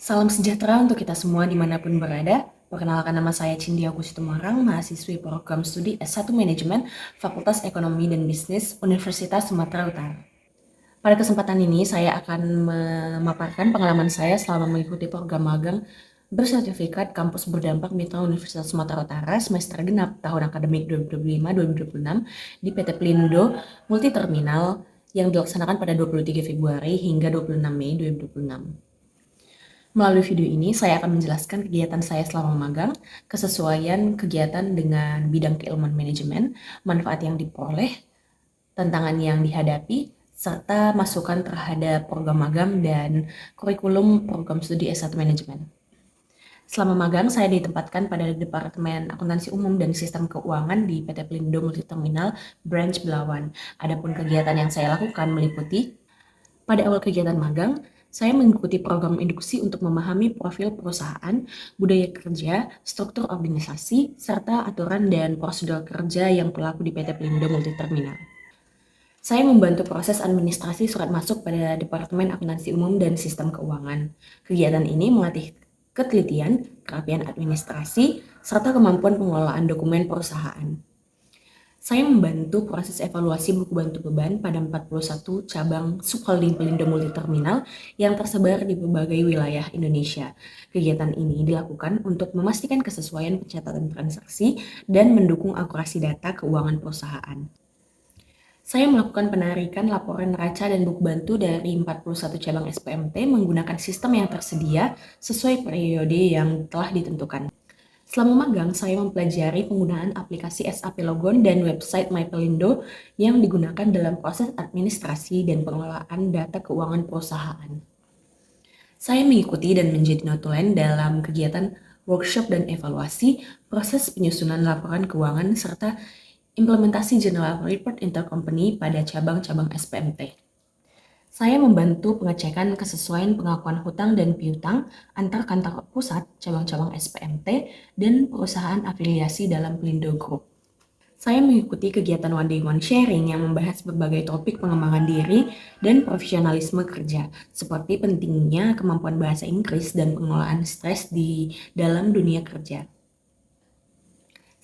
Salam sejahtera untuk kita semua dimanapun berada. Perkenalkan nama saya Cindy Agustin Tumarang, mahasiswi program studi S1 Manajemen Fakultas Ekonomi dan Bisnis Universitas Sumatera Utara. Pada kesempatan ini saya akan memaparkan pengalaman saya selama mengikuti program magang bersertifikat Kampus Berdampak Mitra Universitas Sumatera Utara semester genap tahun akademik 2025-2026 di PT Pelindo Multiterminal yang dilaksanakan pada 23 Februari hingga 26 Mei 2026. Melalui video ini, saya akan menjelaskan kegiatan saya selama magang, kesesuaian kegiatan dengan bidang keilmuan manajemen, manfaat yang diperoleh, tantangan yang dihadapi, serta masukan terhadap program magang dan kurikulum program studi S1 Manajemen. Selama magang, saya ditempatkan pada Departemen Akuntansi Umum dan Sistem Keuangan di PT Pelindo Multiterminal Branch Belawan. Adapun kegiatan yang saya lakukan meliputi pada awal kegiatan magang, saya mengikuti program induksi untuk memahami profil perusahaan, budaya kerja, struktur organisasi, serta aturan dan prosedur kerja yang berlaku di PT Pelindo Multiterminal. Saya membantu proses administrasi surat masuk pada Departemen Akuntansi Umum dan Sistem Keuangan. Kegiatan ini melatih ketelitian, kerapian administrasi, serta kemampuan pengelolaan dokumen perusahaan. Saya membantu proses evaluasi buku bantu beban pada 41 cabang subholding Pelindo Multiterminal yang tersebar di berbagai wilayah Indonesia. Kegiatan ini dilakukan untuk memastikan kesesuaian pencatatan transaksi dan mendukung akurasi data keuangan perusahaan. Saya melakukan penarikan laporan neraca dan buku bantu dari 41 cabang SPMT menggunakan sistem yang tersedia sesuai periode yang telah ditentukan. Selama magang, saya mempelajari penggunaan aplikasi SAP Logon dan website MyPelindo yang digunakan dalam proses administrasi dan pengelolaan data keuangan perusahaan. Saya mengikuti dan menjadi notulen dalam kegiatan workshop dan evaluasi, proses penyusunan laporan keuangan, serta implementasi General Report Intercompany pada cabang-cabang SPMT. Saya membantu pengecekan kesesuaian pengakuan hutang dan piutang antar kantor pusat, cabang-cabang SPMT, dan perusahaan afiliasi dalam Pelindo Group. Saya mengikuti kegiatan One Day One Sharing yang membahas berbagai topik pengembangan diri dan profesionalisme kerja, seperti pentingnya kemampuan bahasa Inggris dan pengelolaan stres di dalam dunia kerja.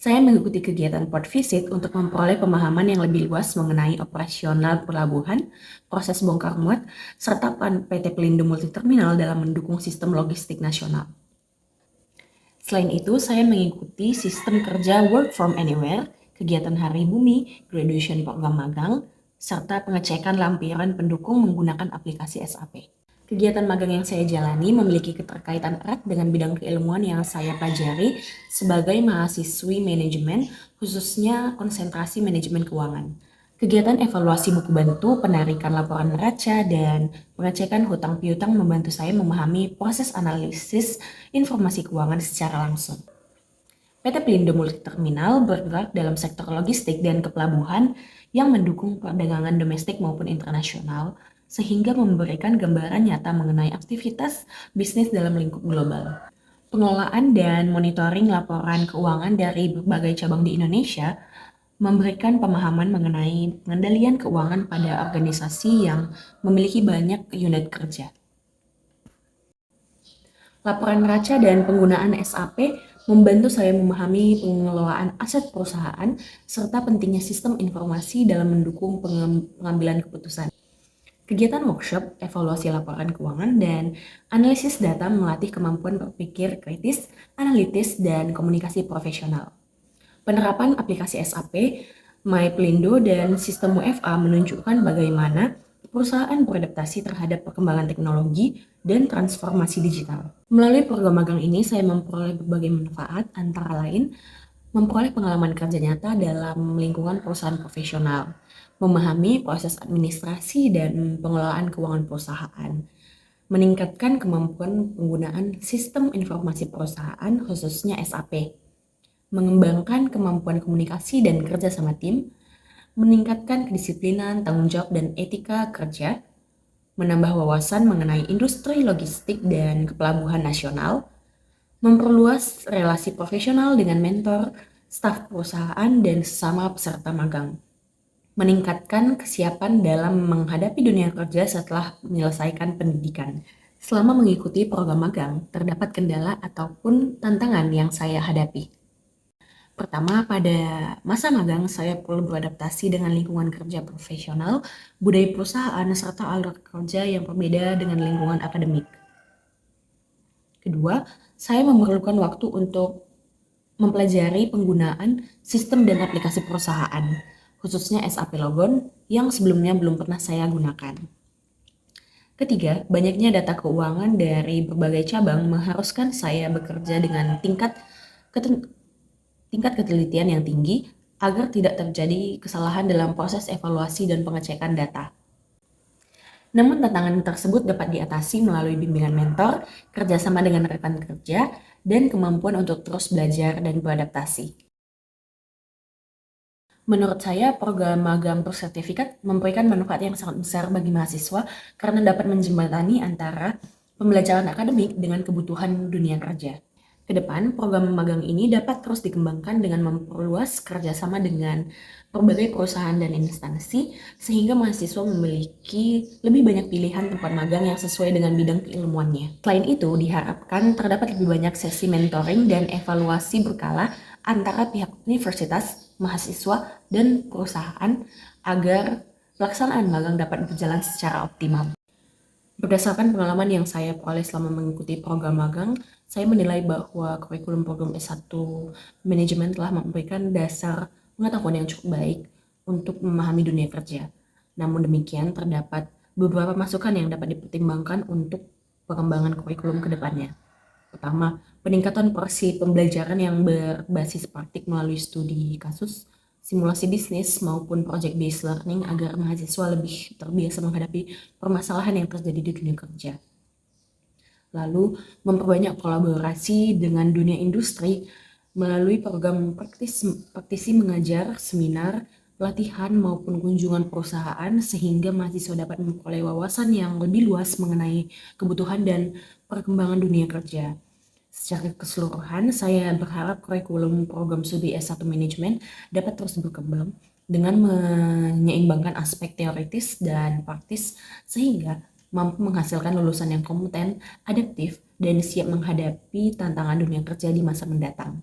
Saya mengikuti kegiatan port visit untuk memperoleh pemahaman yang lebih luas mengenai operasional pelabuhan, proses bongkar muat, serta peran PT Pelindo Multiterminal dalam mendukung sistem logistik nasional. Selain itu, saya mengikuti sistem kerja Work from Anywhere, kegiatan Hari Bumi, graduation program magang, serta pengecekan lampiran pendukung menggunakan aplikasi SAP. Kegiatan magang yang saya jalani memiliki keterkaitan erat dengan bidang keilmuan yang saya pelajari sebagai mahasiswi manajemen, khususnya konsentrasi manajemen keuangan. Kegiatan evaluasi buku bantu, penarikan laporan neraca, dan pengecekan hutang piutang membantu saya memahami proses analisis informasi keuangan secara langsung. PT Pelindo Multiterminal bergerak dalam sektor logistik dan kepelabuhan yang mendukung perdagangan domestik maupun internasional, sehingga memberikan gambaran nyata mengenai aktivitas bisnis dalam lingkup global. Pengelolaan dan monitoring laporan keuangan dari berbagai cabang di Indonesia memberikan pemahaman mengenai pengendalian keuangan pada organisasi yang memiliki banyak unit kerja. Laporan neraca dan penggunaan SAP membantu saya memahami pengelolaan aset perusahaan serta pentingnya sistem informasi dalam mendukung pengambilan keputusan. Kegiatan workshop, evaluasi laporan keuangan, dan analisis data melatih kemampuan berpikir kritis, analitis, dan komunikasi profesional. Penerapan aplikasi SAP, MyPelindo, dan sistem WFA menunjukkan bagaimana perusahaan beradaptasi terhadap perkembangan teknologi dan transformasi digital. Melalui program magang ini, saya memperoleh berbagai manfaat, antara lain memperoleh pengalaman kerja nyata dalam lingkungan perusahaan profesional, memahami proses administrasi dan pengelolaan keuangan perusahaan, meningkatkan kemampuan penggunaan sistem informasi perusahaan khususnya SAP, mengembangkan kemampuan komunikasi dan kerja sama tim, meningkatkan kedisiplinan, tanggung jawab, dan etika kerja, menambah wawasan mengenai industri logistik dan kepelabuhan nasional, memperluas relasi profesional dengan mentor, staf perusahaan, dan sesama peserta magang. Meningkatkan kesiapan dalam menghadapi dunia kerja setelah menyelesaikan pendidikan. Selama mengikuti program magang, terdapat kendala ataupun tantangan yang saya hadapi. Pertama, pada masa magang, saya perlu beradaptasi dengan lingkungan kerja profesional, budaya perusahaan, serta alur kerja yang berbeda dengan lingkungan akademik. Kedua, saya memerlukan waktu untuk mempelajari penggunaan sistem dan aplikasi perusahaan, khususnya SAP Logon yang sebelumnya belum pernah saya gunakan. Ketiga, banyaknya data keuangan dari berbagai cabang mengharuskan saya bekerja dengan tingkat ketelitian yang tinggi agar tidak terjadi kesalahan dalam proses evaluasi dan pengecekan data. Namun tantangan tersebut dapat diatasi melalui bimbingan mentor, kerjasama dengan rekan kerja, dan kemampuan untuk terus belajar dan beradaptasi. Menurut saya, program magang bersertifikat memberikan manfaat yang sangat besar bagi mahasiswa karena dapat menjembatani antara pembelajaran akademik dengan kebutuhan dunia kerja. Ke depan, program magang ini dapat terus dikembangkan dengan memperluas kerjasama dengan berbagai perusahaan dan instansi, sehingga mahasiswa memiliki lebih banyak pilihan tempat magang yang sesuai dengan bidang keilmuannya. Selain itu, diharapkan terdapat lebih banyak sesi mentoring dan evaluasi berkala antara pihak universitas, mahasiswa, dan perusahaan agar pelaksanaan magang dapat berjalan secara optimal. Berdasarkan pengalaman yang saya peroleh selama mengikuti program magang, saya menilai bahwa kurikulum program S1 manajemen telah memberikan dasar pengetahuan yang cukup baik untuk memahami dunia kerja. Namun demikian, terdapat beberapa masukan yang dapat dipertimbangkan untuk pengembangan kurikulum ke depannya. Pertama, peningkatan porsi pembelajaran yang berbasis praktik melalui studi kasus, simulasi bisnis maupun project based learning agar mahasiswa lebih terbiasa menghadapi permasalahan yang terjadi di dunia kerja. Lalu, memperbanyak kolaborasi dengan dunia industri melalui program praktisi mengajar, seminar, pelatihan maupun kunjungan perusahaan sehingga mahasiswa dapat memperoleh wawasan yang lebih luas mengenai kebutuhan dan perkembangan dunia kerja. Secara keseluruhan, saya berharap kurikulum program studi S1 Manajemen dapat terus berkembang dengan menyeimbangkan aspek teoritis dan praktis sehingga mampu menghasilkan lulusan yang kompeten, adaptif, dan siap menghadapi tantangan dunia kerja di masa mendatang.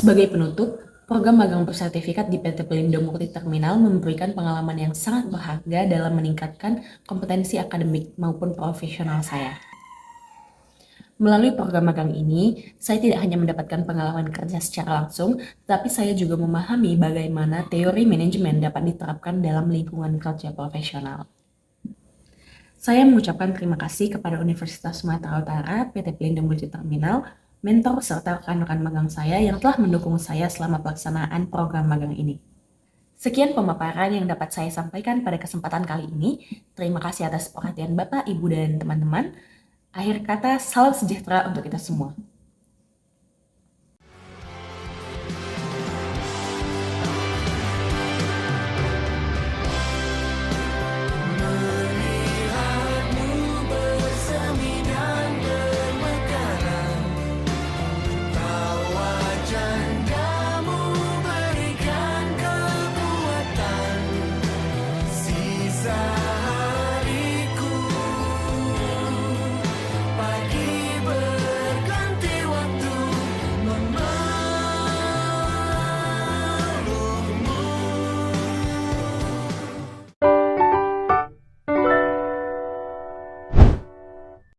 Sebagai penutup, program magang bersertifikat di PT Pelindo Mukti Terminal memberikan pengalaman yang sangat berharga dalam meningkatkan kompetensi akademik maupun profesional saya. Melalui program magang ini, saya tidak hanya mendapatkan pengalaman kerja secara langsung, tapi saya juga memahami bagaimana teori manajemen dapat diterapkan dalam lingkungan kerja profesional. Saya mengucapkan terima kasih kepada Universitas Sumatera Utara, PT Pelindo Multi Terminal, mentor serta rekan-rekan magang saya yang telah mendukung saya selama pelaksanaan program magang ini. Sekian pemaparan yang dapat saya sampaikan pada kesempatan kali ini. Terima kasih atas perhatian Bapak, Ibu, dan teman-teman. Akhir kata, salam sejahtera untuk kita semua.